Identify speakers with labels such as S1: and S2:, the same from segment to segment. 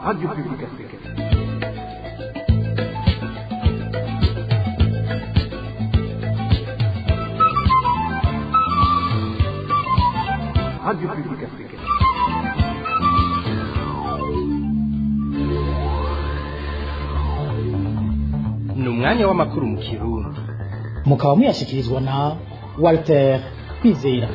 S1: Radio Publique Africaine. Radio Publique Africaine. Ni umwanya w'amakuru mu Kirundi.
S2: Mukaba muyashikirizwa na Walter Kwizera.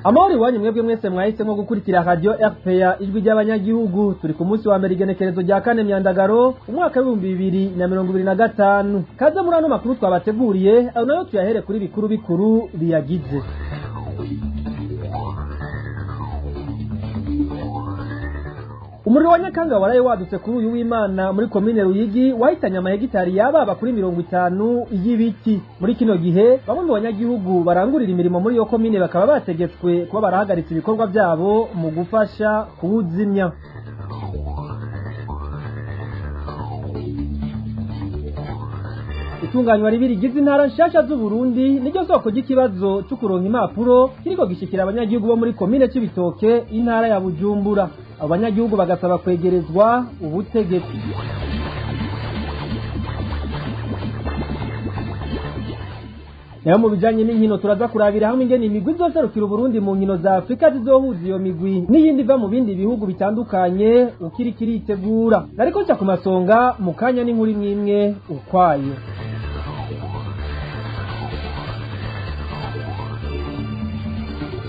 S3: Amahoro iwanyu mwebwe mwese mwahisemo gukurikira radio RPA ijwi ry'abanyagihugu. Turi ku munsi wa mbere igenekerezo rya 4 Myandagaro umwaka wa 2025. Kaze muri ano makuru twabateguriye aho nayo tuyahere kuri bikuru bikuru biyagize. Umuriro wa Nyakanga waraye wadutse kuri uyu w'Imana muri komine Ruyigi wahitanye amahegitari yababa kuri 50 y'ibiti. Muri kino gihe bamwe mu banyagihugu barangurira imirimo muri yo komine bakaba bategetswe kuba barahagaritse ibikorwa byabo mu gufasha kuwuzimya. Itunganywa ribirigize intara nshasha z'u Burundi niryo soko ry'ikibazo cyo kuronka impapuro kiriko gishikira abanyagihugu bo muri komine Cibitoke intara ya Bujumbura. Abanyagihugu bagasaba kwegerezwa ubutegetsi. Nayo mu bijanye n'inkino turaza kurabira hamwe ingene imigwi izoserukira Burundi mu nkino za Afrika zizohuza iyo migwi n'iyindi iva mu bindi bihugu bitandukanye ukirikiri itegura. Ariko cya ku masonga mu kanya n'inkuru imwe ukwayo.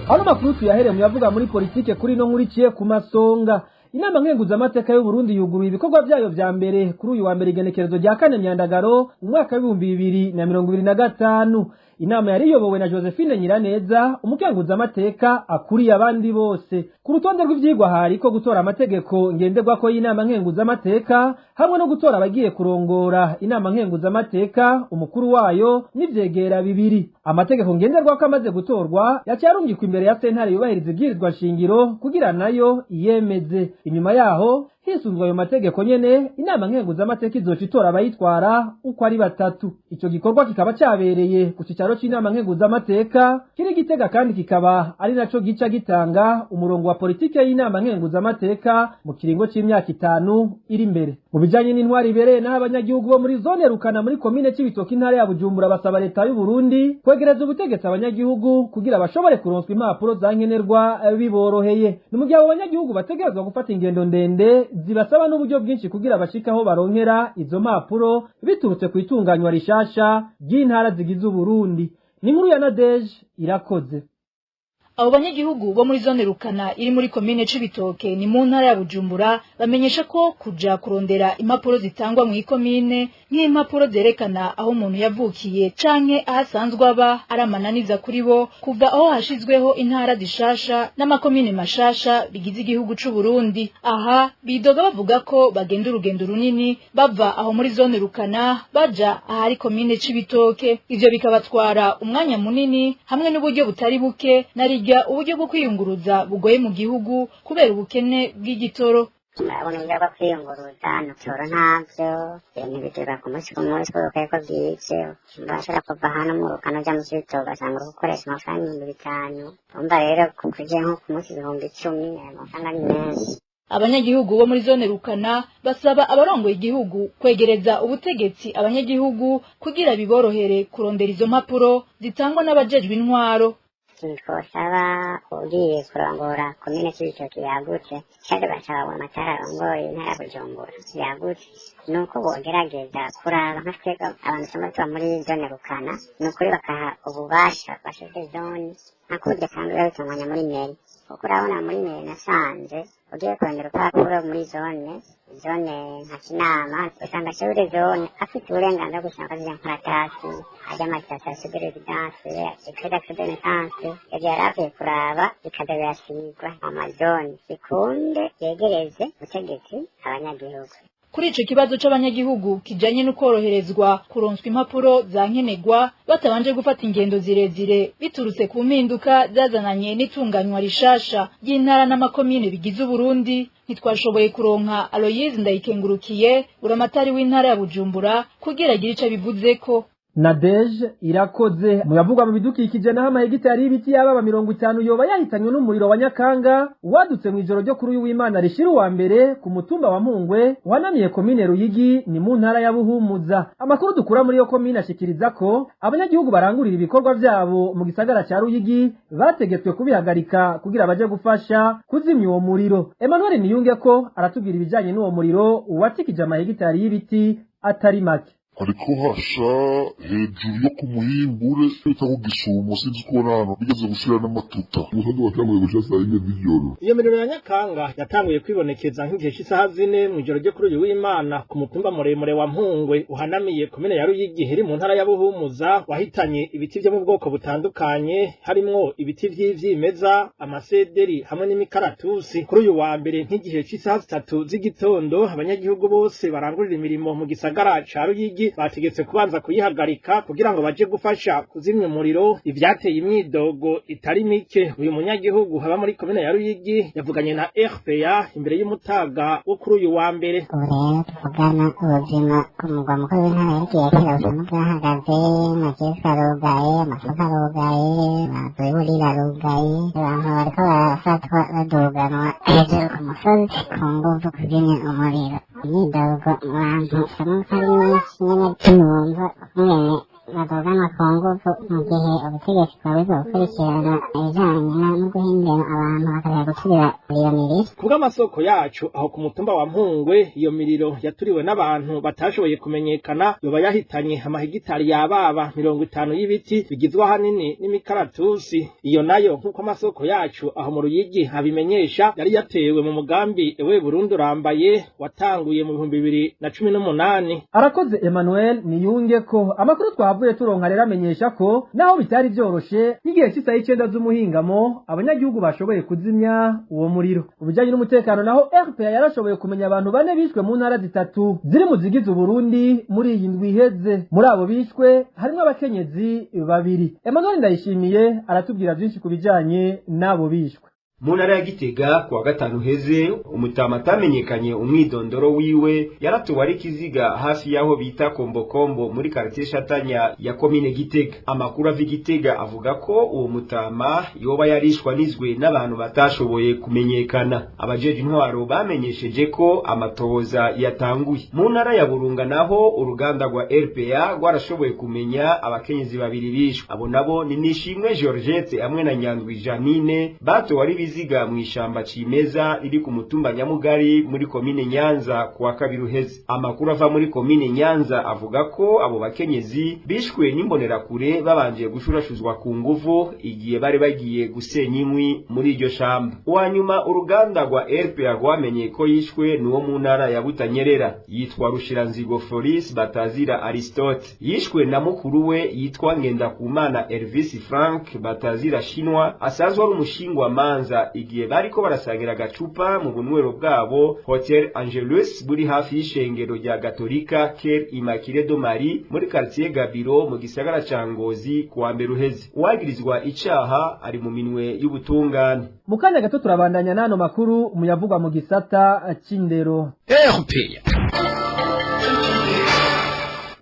S3: Ano makuru tuyahereye muyavuga muri politike kuri no nkuru iciye ku masonga. Inama nkenguzamateka y'u Burundi yuguruye ibikorwa byayo vya mbere kuri uyu wa mbere igenekerezo rya 4 Myandagaro umwaka wa 2025. Inama yari yobowe na Josephine Nyiraneza umukenguzamateka akuriye abandi bose. Ku rutonde rw'ivyigwa hari ko gutora amategeko ngenderwa ko y'inama nkenguzamateka hamwe no gutora abagiye kurongora inama nkenguzamateka umukuru wayo n'ivyegera bibiri. Amategeko ngenderwa ko amaze gutorwa yacyarungikwa imbere ya sentare yubahiriza ibwirizwa shingiro kugira nayo iyemeze. Inyuma yaho hisunzwe ayo mategeko nyene inama nkenguzamateka izoca itora abayitwara uko ari batatu. Ico gikorwa kikaba cyabereye ku cicaro c'inama nkenguzamateka kiri Gitega kandi kikaba ari naco gica gitanga umurongo wa politike y'inama nkenguzamateka mu kiringo c'imyaka 5 iri imbere. Mu bijanye n'intwari ibereye naho abanyagihugu bo muri zone Rukana muri komine Cibitoke intara ya Bujumbura basaba leta y'u Burundi kwegereza ubutegetsi abanyagihugu kugira bashobore kuronswa impapuro za nkenerwa biboroheye. Ni mu gihe abo banyagihugu bategerezwa gufata ingendo ndende zibasaba n'uburyo bwinshi kugira bashikaho baronkera izo mpapuro biturutse ku itunganywa rishasha ry'intara zigize Burundi. Ni nkuru ya Nadege Irakoze.
S4: Abo banyagihugu bo muri zone Rukana iri muri komine Cibitoke ni mu ntara ya Bujumbura bamenyesha ko kuja kurondera impapuro zitangwa mu ikomine nk'impapuro zerekana aho umuntu yavukiye canke ahasanzwe aba aramananiza kuri bo kuva aho hashizweho intara zishasha n'amakomine mashasha bigize igihugu c'u Burundi. Aha bidoga bavuga ko bagenda urugendo runini bava aho muri zone Rukana baja ahari komine Cibitoke, ivyo bikabatwara umwanya munini hamwe n'uburyo butari buke nari uburyo bwo kwiyunguruza bugoye mu gihugu kubera ubukene bw'igitoro.
S5: Urabona uburyo bwo kwiyunguruza nutoro ntavyo ntibitera ku munsi ku munsi kuko ko byice bashobora kuva hano mu Rukana uja mu Cibitoke ugasanga uri gukoresha amafaranga 500. Umva rero kuje nko ku munsi 10,000 amafaranga ni menshi.
S4: Abanyagihugu bo muri zone Rukana basaba abarongoye igihugu kwegereza ubutegetsi abanyagihugu kugira biborohere kurondera izo mpapuro zitangwa n'abajejwe intwaro.
S5: Twosaba ugiye kurongora komine Cibitoke yagutse cyane basaba amatara arongoye intara ya Bujumbura yagutse nuko bogerageza kuraba nka twega abantu tuba muri zone Rukana nukuri bakaha ububasha bashyize zone nakujya kandi bitunganya muri meri kuko urabona muri meri nasanze ugiye kurondera urupapuro muri zone nka Kinama usanga ashobora zone afite uburenganzira bwo gusanga ziriya nkaratasi ajya amasitasiyo de residence ikadakse de naissance ibyo yari avuye kuraba bikaza birasigwa amazone bikunde yegereze ubutegetsi abanyagihugu.
S4: Kuri ico kibazo c'abanyagihugu kijanye no koroherezwa kuronswa impapuro za nkenerwa batabanje gufata ingendo zirezire biturutse ku mpinduka zazananye n'itunganywa rishasha y'intara n'amakomine bigize Burundi, ntitwashoboye kuronka Aloyize Ndayikengurukiye uramatari w'intara ya Bujumbura kugira agire ico bivuzeko.
S3: Nadege Irakoze mu yavugwa mu bidukikije naho amahegitari y'ibiti yababa 50 yoba yahitanywe n'umuriro wa Nyakanga wadutse mu ijoro ryo kuri uyu w'Imana rishira wa mbere ku mutumba wa Mpungwe wanamiye komine Ruyigi ni mu ntara ya Buhumuza. Amakuru dukura muri yo komine ashikiriza ko abanyagihugu barangurira ibikorwa vyabo mu gisagara ca Ruyigi bategetswe kubihagarika kugira baje gufasha kuzimya uwo muriro. Emmanuel Niyunge ko aratubwira ibijanye n'uwo muriro watikije amahegitari y'ibiti atari make.
S6: Ariko hasha hejuru yo ku muhimbure bita ku Gisumo sinzi ko hano bigeze gushira n'amatuta umusozi watanguye gushira saa 4 z'ijoro.
S7: Iyo miriro ya Nyakanga yatanguye kwibonekeza nk'igihe cy'isaha 4 mu ijoro ryo kuri uyu w'Imana ku mutumba muremure wa Mpungwe uhanamiye komine ya Ruyigi iri mu ntara ya Buhumuza wahitanye ibiti byo mu bwoko butandukanye harimwo ibiti vy'ivyimeza amasederi hamwe n'imikaratusi. Kuri uyu wa mbere nk'igihe cy'isaha 3 z'igitondo abanyagihugu bose barangurira imirimo mu gisagara ca Ruyigi bategetse kubanza kuyihagarika kugira ngo baje gufasha kuzimya umuriro. Ivyateye imyidogo itari mike. Uyu munyagihugu haba muri komine ya Ruyigi yavuganye na RPA imbere y'umutaga wo kuri uyu wa mbere.
S5: Rero tuvugana ubuzima ku mugwa mukuru w'intara yagiye kera ubuzima bwahagaze amagesi arugaye amasoko arugaye amaduburira arugaye abantu bariko barafatwa baduganwa hejuru ku musozi ku nguvu kuzimya umuriro. Imyidogo mu bantu usanga ari myinshi nyene tumwumva mwene baduganwa ku nguvu mu gihe ubutegetsi bwabuze gukurikirana ibijanye no guhindura abantu bakaja gusubira iyo miriro.
S7: Kubw'amasoko yacu aho ku mutumba wa Mpungwe iyo miriro yaturiwe n'abantu batashoboye kumenyekana yoba yahitanye amahegitari yababa 50 y'ibiti bigizwe ahanini n'imikaratusi. Iyo nayo nk'uko amasoko yacu aho mu Ruyigi abimenyesha yari yatewe mu mugambi ewe Burundi urambaye watanguye mu 2018.
S3: Arakoze Emmanuel Niyunge ko amakuru twavuye turonka rero amenyesha ko naho bitari byoroshe n'igihe cy'isaha 9 z'umuhingamo abanyagihugu bashoboye kuzimya uwo muriro. Ubujanye n'umutekano naho RPA yarashoboye kumenya abantu 4 bishwe mu ntara zitatu ziri mu zigize Burundi muri iyi ndwi iheze. Muri abo bishwe harimo abakenyezi 2. Emmanuel Ndayishimiye aratubwira byinshi kubijanye nabo bishwe.
S8: Mu ntara ya Gitega kuwa gatanu heze umutama atamenyekanye umwidondoro wiwe yaratuwe ari kiziga hafi yaho bita Kombokombo muri quartier Shatanya ya komine Gitega. Amakuru ava Gitega avuga ko uwo mutama yoba yarishwa nizwe n'abantu batashoboye kumenyekana. Abajeje intwaro bamenyesheje ko amatohoza yatanguye. Mu ntara ya Burunga naho uruganda rwa RPA rwarashoboye kumenya abakenyezi 2 bishwe. Abo nabo ni Nishimwe Georgette hamwe na Nyandwi Janine bato ari ziga mu ishamba cimeza riri ku mutumba Nyamugari muri komine Nyanza kuwa kabiri uheze. Amakuru ava muri komine Nyanza avuga ko abo bakenyezi bishwe n'imbonera kure babanje gushurashuzwa ku nguvu igiye bari bagiye gusenya inkwi muri iryo shamba. Uwanyuma uruganda rwa RPA rwamenye ko yishwe nuwo mu ntara ya Butanyerera yitwa Rushiranzigo Floris Batazira Aristote. Yishwe na mukuru we yitwa Ngendakumana Elvis Frank Batazira Shinwa asazwa ari umushingwa manza igihe bariko barasangira gacupa mu bunwero bwabo Hotel Angelus buri hafi y'ishengero rya Gatolika Ker Immaculée de Marie muri quartier Gabiro mu gisagara ca Ngozi kuwa mbere uheze. Uwagirizwa icaha ari mu minwe y'ubutungane.
S3: Mu kanya gato turabandanya nano makuru muyavugwa mu gisata c'indero.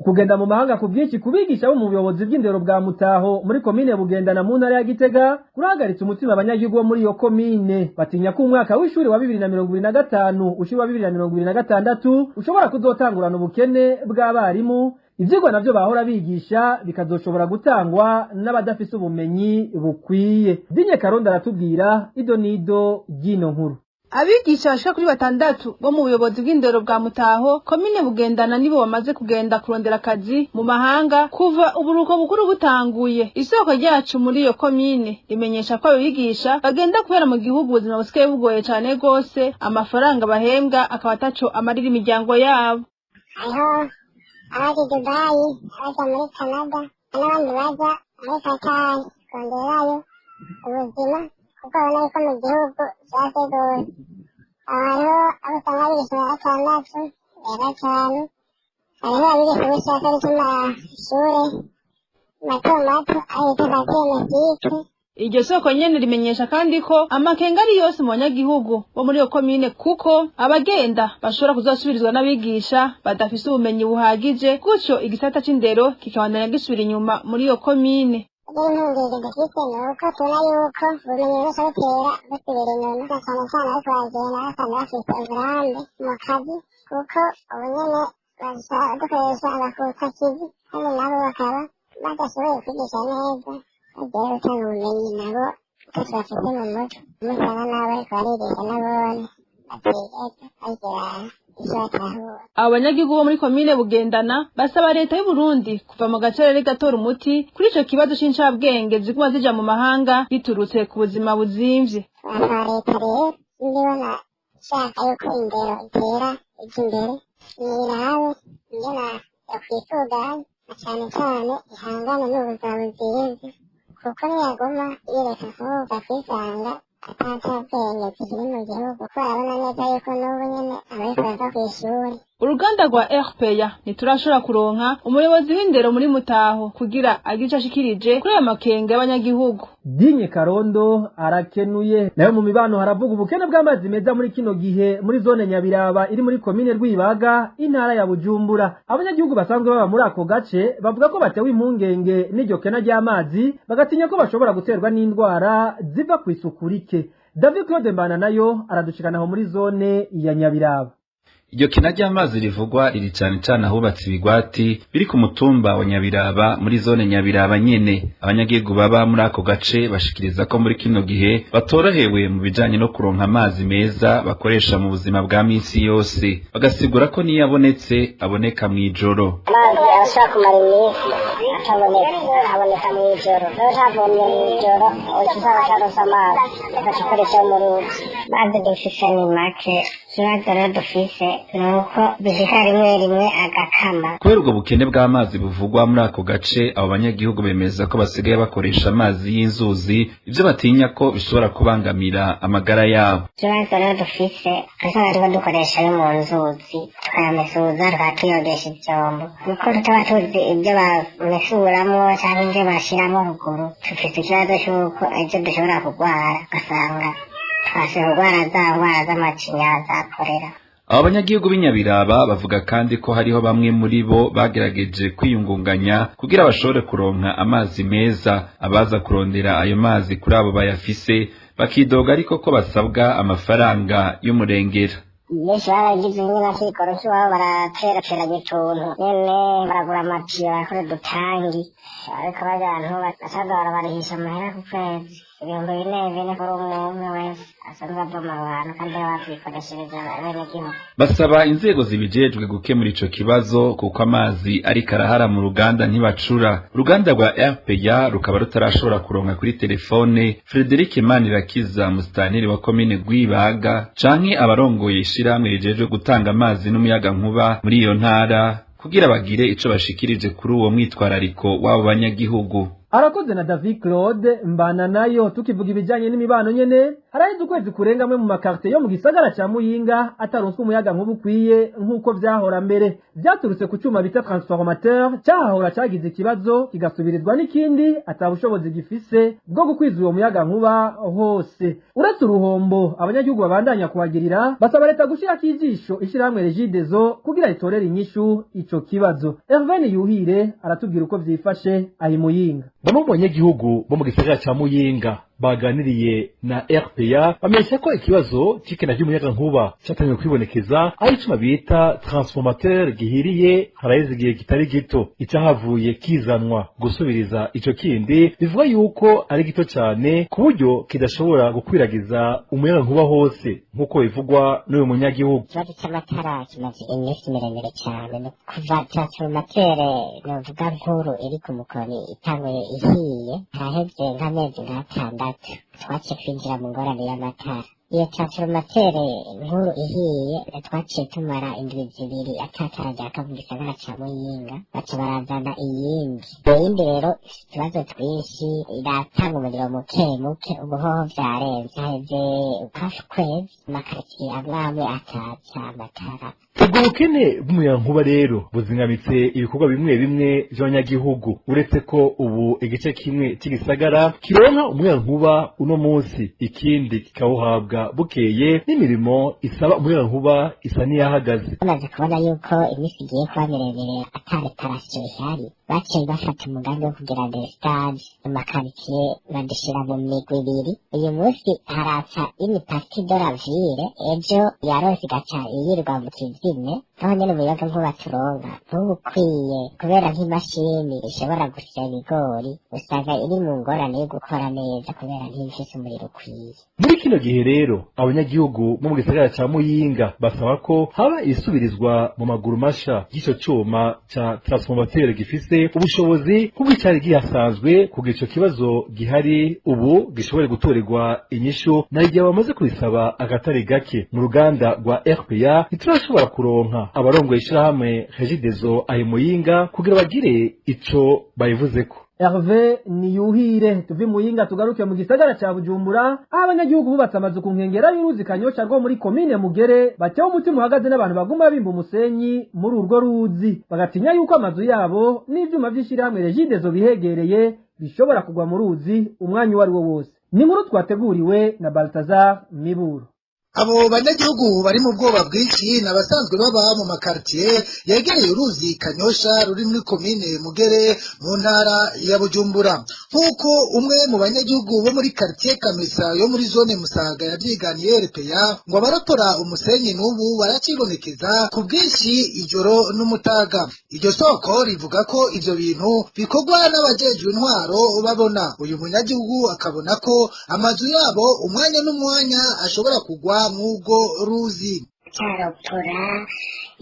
S3: Kugenda mu mahanga ku bwinshi kubigisha bo mu buyobozi bw'indero bwa Mutaho muri komine Bugendana mu ntara ya Gitega kurahagaritse umutima abanyagihugu bo muri iyo komine batinya ko umwaka w'ishuri wa 2025 ushuri wa 2026 ushobora kuzotangurana ubukene bw'abarimu. Ivyigwa navyo bahora bigisha bikazoshobora gutangwa n'abadafise ubumenyi bukwiye. Dinye Karonda aratubwira idonido gino nkuru.
S9: Abigisha bashika kuri 6 bo mu buyobozi bw'indero bwa Mutaho komine Bugendana nibo bamaze kugenda kurondera akazi mu mahanga kuva uburuko bukuru butanguye. Isoko ryacu muri iyo komine rimenyesha ko abigisha bagenda kubera mu gihugu ubuzima busigaye bugoye cyane gose amafaranga bahembwa akaba ataco amarira imiryango yabo.
S5: Abaje Dubai, abaje muri Canada, n'abandi baza muri Qatar kongerayo ubuzima kuko abona yuko mu gihugu vyateguwe. Hariho abo usanga bigisha mu 6, 5, hariho abigisha b'ishaka ry'amashure mato mato ayita batemesike.
S9: iryo soko nyene rimenyesha kandi ko amakenga ari yose mu banyagihugu bo muri iyo komine kuko abagenda bashobora kuzosubirizwa n'abigisha badafise ubumenyi buhagije gutyo igisata c'indero kikabandanya gisubira inyuma muri iyo komine.
S10: impungenge dufite ni uko tubona yuko ubumenyi bushobora gutera busubira inyuma na cyane cyane ariko baragenda basanga bafite uburambe mu kazi kuko ubu nyene dukoresha abakusakizi kandi nabo bakaba badashoboye kwigisha neza bagiye gutanga ubumenyi nabo tutsi bafite mu mutwe umusanga nabo bariko barigisha nabone batigeze bagira
S9: abanyagihugu bo muri komine Bugendana basaba leta y'u Burundi kuva mu gacerere gatora umuti kuri ico kibazo c'incabwenge ziguma zija mu mahanga biturutse ku buzima buzimvye.
S10: leta rero ndibona shaka yuko indero itera imbere nirabe ingena yakwituganya na cyane cyane ihangana n'ubuzima buzimvye kuko niyaguma yereka kuvuga kwisanga atacabwenge zikiri mu gihugu kuko arabona neza yuko n'ubu nyene abariko baza kw'ishuri.
S9: Uruganda rwa RPA ntiturashobora kuronka umuyobozi w'indero muri Mutaho kugira agire ico ashikirije kuri ayo makenga y'abanyagihugu.
S3: Dinye Karondo arakenuye. Nayo mu mibano haravuga ubukene bw'amazi meza muri kino gihe muri zone Nyabiraba iri muri komine Rwibaga intara ya Bujumbura. Abanyagihugu basanzwe baba muri ako gace bavuga ko batewe impungenge n'iryo kena ry'amazi bagatinya ko bashobora guterwa n'indwara ziva kw'isuku rike. David Claude Mbana nayo aradushikana aho muri zone ya Nyabiraba.
S11: Iryo kena ry'amazi rivugwa riri cyane cyane ahubatse ibigwati biri ku mutumba wa Nyabiraba muri zone Nyabiraba nyene. Abanyagihugu baba muri ako gace bashikiriza ko muri kino gihe batorohewe mu bijanye no kuronka amazi meza bakoresha mu buzima bwa minsi yose, bagasigura ko niyo abonetse aboneka mw'ijoro.
S10: Amazi arashaka kumara iminsi aboneka mw'ijoro, rero utavomye mw'ijoro usanga ataronse amazi ugakoresha mu ruzi. Amazi dufise ni make, ikibazo rero dufise nuko bishika rimwe rimwe agakama.
S11: Kubera ubwo bukene bw'amazi buvugwa muri ako gace, abo banyagihugu bemeza ko basigaye bakoresha amazi y'inzuzi, ivyo batinya ko bishobora kubangamira amagara yabo.
S10: Ikibazo rero dufise usanga turiko dukoresha yo mu nzuzi tukayamesuza tukatuyogesha ivyombo kuko tutaba tuzi ibyo bamesuramwo canke ivyo bashiramwo ruguru. Dufise ikibazo c'uko ejo dushobora kugwara ugasanga twashe kugwara za ngwara z'amacinya zakorera.
S11: Aba banyagihugu b'inyabiraba bavuga kandi ko hariho bamwe muri bo bagerageje kwiyungunganya kugira bashobore kuronka amazi meza, abaza kurondera ayo mazi kuri abo bayafise bakidoga ariko ko basabwa amafaranga y'umurengera.
S10: Benshi baragize nyine bakikora cy'uwabo baraterateranya utuntu nyene baragura amatiyo bakora dutangi ariko abantu basaga barabarisha amahera ku kwezi 4,000 kuri umwe wese asanzwe avoma abantu kandi bakikoreshereje abenegihugu.
S11: Basaba inzego zibijejwe gukemura ico kibazo kuko amazi ariko arahara mu ruganda ntibacura. Uruganda rwa RPA rukaba rutarashobora kuronka kuri telefone Frederic Manirakiza musitanteri wa komine Rwibaga canke abarongoye ishirahamwe rijejwe gutanga amazi n'umuyaga nkuba muri iyo ntara kugira bagire ico bashikirije kuri uwo mwitwarariko w'abo banyagihugu.
S3: Arakoze na David Claude Mbana nayo. Tukivuga ibijanye n'imibano nyene haraheze ukwezi kurenga amwe mu makarte yo mu gisagara ca Muyinga ataronswe umuyaga nkuba ukwiye nk'uko vyahora mbere. Vyaturutse ku cuma bita transformateur cyahahora cagize ikibazo kigasubirizwa n'ikindi atabushobozi gifise bwo gukwiza uwo muyaga nkuba hose. Uretse uruhombo abanyagihugu babandanya kuhagirira basaba leta gushira kijisho ishirahamwe Regideso kugira itorere inyishu ico kibazo. Hervé Yuhire aratubwira uko vyifashe ahi Muyinga.
S12: Bamwe mu banyagihugu bo mu gisagara ca Muyinga baganiriye na RPA bamenyesha ko ikibazo c'ikena ry'umuyaga nkuba cyatangiye kwibonekeza aho icuma bita transformateur gihiriye haraheze igihe kitari gito, icahavuye kizanwa gusubiriza ico kindi bivuga yuko ari gito cyane ku buryo kidashobora gukwiragiza umuyaga nkuba hose nk'uko bivugwa n'uyu munyagihugu.
S10: Ikibazo c'amatara kimaze iminsi miremire cyane kuva transformateur novuga nkuru iri ku mukoni itanguye ihiye haraheze nk'amezi nk'atandatu twaciye kwinjira mu ngorane y'amatara. Iyo transformateur nkuru ihiye twaciye tumara indwi zibiri atatara ryaka mu gisagara ca Muyinga baca barazana iyindi rero ikibazo twinshi iratanga umuriro muke muke ubuhoho vyarenze haheze hafi ukwezi amakaritsiye amwe ataca amatara
S12: ubwo bukene bw'umuyagankuba rero buzingamitse ibikorwa bimwe bimwe vy'abanyagihugu uretse ko ubu igice kimwe c'igisagara kironka umuyagankuba uno munsi ikindi kikawuhabwa bukeye n'imirimo isaba umuyagankuba isa n'iyahagaze.
S10: Bamaze kubona yuko imisi igiye kuba miremire ata reparasiyo ihari baciye bafata umugambi wo kugira destage mu makaritsiye badushyira mu migwi ibiri. Uyu munsi haratsa ini parti de la ville, ejo yarose igaca iyirwa mu kizime aho nyene umuyagankuba turonka ntubukwiye kubera nk'imashini ishobora gusya ibigori usanga iri mu ngorane yo gukora neza kubera ntifise umuriro ukwiye.
S12: Muri kino gihe rero abanyagihugu bo mu gisagara ca Muyinga basaba ko haba isubirizwa mu maguru masha y'ico cuma ca transformateur gifise ubushobozi bw'icari gihasanzwe kugira ico kibazo gihari ubu gishobore gutorerwa inyishu na igihe bamaze kubisaba agatari gake. Mu ruganda rwa RPA ntiturashobora kuronka abarongoye ishirahamwe Regideso ahe Muyinga kugira bagire ico bayivuzeko.
S3: Hervé Niyuhire tuvi Muyinga tugaruke mu gisagara ca Bujumbura aho abanyagihugu bubatse amazu ku nkengera y'uruzi Kanyosha rwo muri komine Mugere batewe umutima uhagaze n'abantu baguma bimba umusenyi muri urwo ruzi bagatinya yuko amazu yabo n'ivyuma vy'ishirahamwe Regideso bihegereye bishobora kugwa mu ruzi umwanya uwo ari wo wose. Ni inkuru twateguriwe na Baltazar Miburo.
S13: Abo banyagihugu bari mu bwoba bwinshi n'abasanzwe baba mu makartier yegereye uruzi Kanyosha ruri muri komine Mugere mu ntara ya Bujumbura. Nkuko umwe mu banyagihugu bo muri quartier Kamesa yo muri zone Musaga yavyiganiye RPA ngo abarakora umusenyi n'ubu baracibonekeza ku bwinshi ijoro n'umutaga. Iryo soko rivuga ko ivyo bintu bikorwa n'abajejwe intwaro babona. Uyu munyagihugu akabona ko amazu yabo umwanya n'umwanya ashobora kugwa mwugo ruzi.
S10: Caropora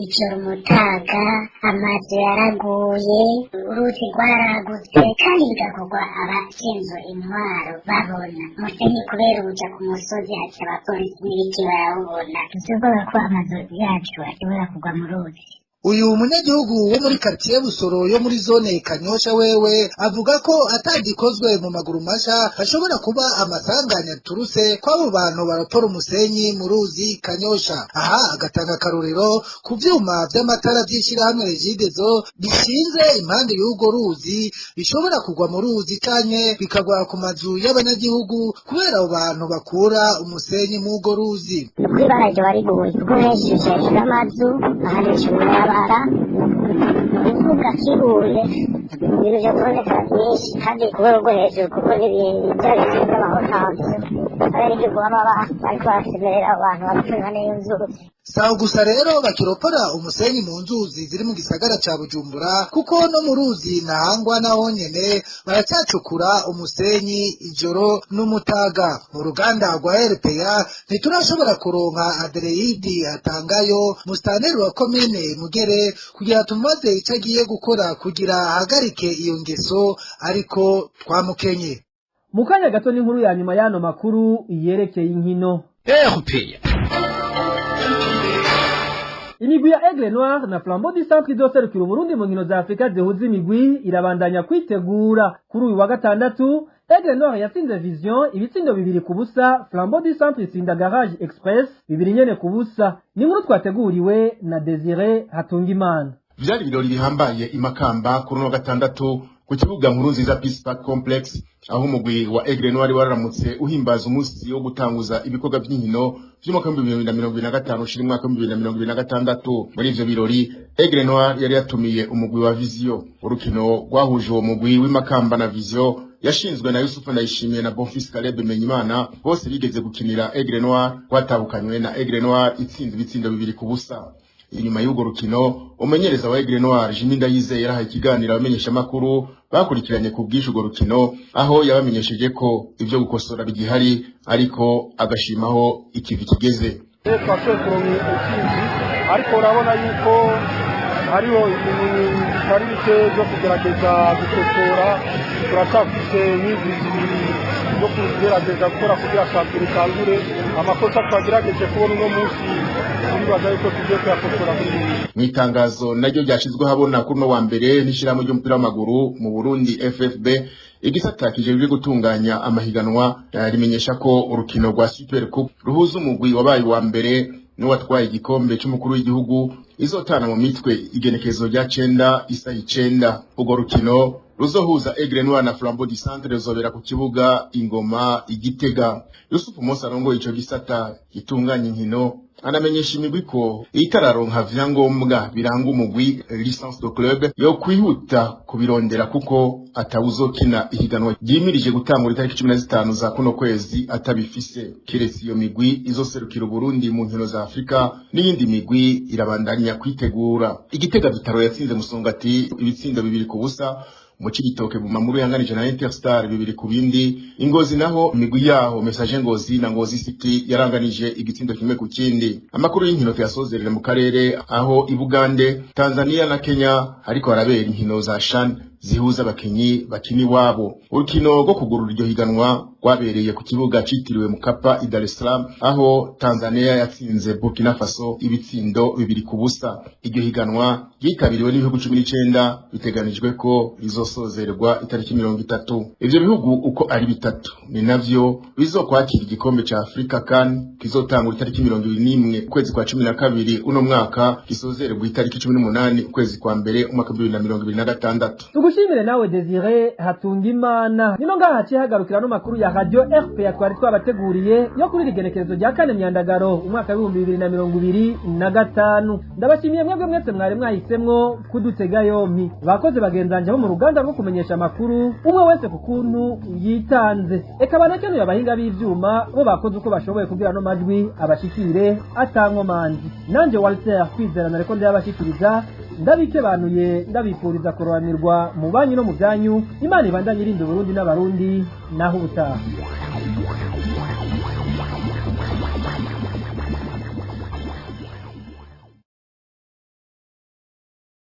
S10: ijoro mutaga amazi yaraguye uruzi rwaragutse kandi bigakorwa abashinzwe intwaro babona musenyi kubera uja ku musozi haca abapolisi n'ibiki barawubona tuzogoba ko amazu yacu ashobora kugwa mu ruzi.
S13: Uyu munyagihugu wo muri quartier Busoro yo muri zone Kanyosha wewe avuga ko atagikozwe mu maguru masha ashobora kuba amasanganya turuse kw'abo bantu barakora umusenyi mu ruzi Kanyosha. Aha agatanga karorero ku vyuma vy'amatara vy'ishirahamwe Regideso bishinze impande y'urwo ruzi bishobora kugwa mu ruzi canke bikagwa ku mazu y'abanyagihugu kubera abo bantu bakura umusenyi mu urwo ruzi.
S10: Kwibaraje bariguye guhesheje amazu ahari bara uvuga kiguye ibintu byo kuboneka byinshi kandi kubera ubwo hejuru kuko n'ibintu byaretse by'amahotansi ari ibyo baba ariko barasemerera abantu bagapfira n'iyo nzuzi.
S13: Saho gusa rero bakiropora umusenyi mu nzuzi ziri mu gisagara ca Bujumbura kuko no mu ruzi Ntahangwa naho nyene baracyacukura umusenyi ijoro n'umutaga. Mu ruganda rwa RPA ntiturashobora kuronka Adreidi atangayo mustaneri wa komine Mugere kugira tumaze ico agiye gukora kugira ahagarike iyo ngeso ariko twamukenye.
S3: Mu kanya gato n'inkuru ya nyuma y'ano makuru yerekeye inkino.
S1: RPA
S3: Imigwi ya Aigle Noir na Flambeau du Centre izoserukira Burundi mu nkino za Afrika zihuza imigwi irabandanya kwitegura. Kuri uyu wa gatandatu Aigle Noir yatsinze Vision ibitsindo 2-0, Flambeau du Centre itsinda Garage Express 2-0. Ni inkuru twateguriwe na Desire Hatungimana.
S14: Vyari birori bihambaye imakamba kuri wa gatandatu ku kibuga Nkurunziza Peace Park Complex aho umugwi wa Aigle Noir wararamutse uhimbaza umunsi wo gutanguza ibikorwa by'inkino by'umwaka wa 2025 ushira umwaka wa 2026. Muri ivyo birori Aigle Noir yari yatumiye umugwi wa Vision. Urukino rwahuje uwo mugwi w'imakamba na Vision yashinzwe na Yusufu Ndayishimiye na Bonfils Caleb Menyimana, bose bigeze gukinira Aigle Noir, kwatabukanywe na Aigle Noir itsinze ibitsindo 2-0. Inyuma y'ugo rukino umenyereza wa Aigle Noir Jimmy Ndayizeye yarahaye ikiganiro abamenyesha makuru bakurikiranye ku bw'isho go rukino aho yabamenyesheje ko ivyo gukosora bigihari ariko agashimaho ikivi kigeze.
S15: Ariko urabona yuko hariho ibintu bitari bike byo kugerageza gukosora, turacafise n'ibindi byo kugerageza gukora kugira shampiyona itangure. Amakosa twagerageje kubona uno munsi bibaza yuko tugiye kuyakosora
S14: mu itangazo naryo ryashizwe habona kuri no wa mbere n'ishiramo ry'umupira w'amaguru mu Burundi FFB igisata kijejwe gutunganya amahiganwa rimenyesha ko urukino rwa Super Cup ruhuza umugwi wabaye wa mbere n'uwatwaye igikombe c'umukuru w'igihugu izotana mu mitwe igenekezo rya 9 isaha 9. Urwo rukino ruzohuza Aigle Noir na Flambeau du Centre ruzobera ku kibuga Ingoma Igitega. Yusufu Musa arongoye ico gisata gitunganya inkino anamenyesha imigwi ko itararonka vyangombwa biranga umugwi licence de club yo kwihuta kubirondera kuko atawuzokina ihiganwa ryimirije gutangura itariki 15 za kuno kwezi atabifise. Kiretse iyo migwi izoserukira Burundi mu nkino za Afrika n'iyindi migwi irabandanya kwitegura. Igitega Vitaro yatsinze Musongati ibitsindo 2-0 mu Cibitoke Bumamuru yanganije na Interstar 2-2. Ingozi naho imigwi yaho Message Ngozi na Ngozi City yaranganije igitsindo kimwe ku kindi. Amakuru y'inkino tuyasozerera mu karere aho Ibugande, Tanzania na Kenya ariko harabera inkino za CHAN zihuza abakinyi bakini wabo. Urukino rwo kugurura iryo higanwa rwabereye ku kibuga citiriwe Mkapa i Dar es Salaam aho Tanzania yatsinze Burkina Faso ibitsindo 2-0. Iryo higanwa yitabiriwe n'ibihugu 19 biteganijwe ko rizosozerwa itariki 30. Ivyo bihugu uko ari bitatu ni navyo bizokwakira igikombe ca Afrika CAN kizotangura itariki 21 ukwezi kwa 12 uno mwaka gisozerwa itariki 18 ukwezi kwa mbere umwaka 2026.
S3: Tugushimire nawe Desire Hatungimana. Nino ngaha haciye hagarukira no makuru ya Radio RPA twari twabateguriye yo kuri rigenekerezo rya 4 Myandagaro umwaka wa 2025. Ndabashimiye mwebwe mwese mwari mwahisemwo kudutega yompi. Bakoze bagenzanje bo mu ruganda rwo kumenyesha makuru umwe wese ku kuntu yitanze. Eka banakenuye abahinga b'ivyuma bo bakoze uko bashoboye kugira no majwi abashikire atankomanzi. Nanje Walter Kwizera nareko ndabashikiriza ndabikebanuye ndabipuriza kororanirwa mu banyi no mu byanyu. Imana ibandanye irinde Burundi n'abarundi naho ubutaha.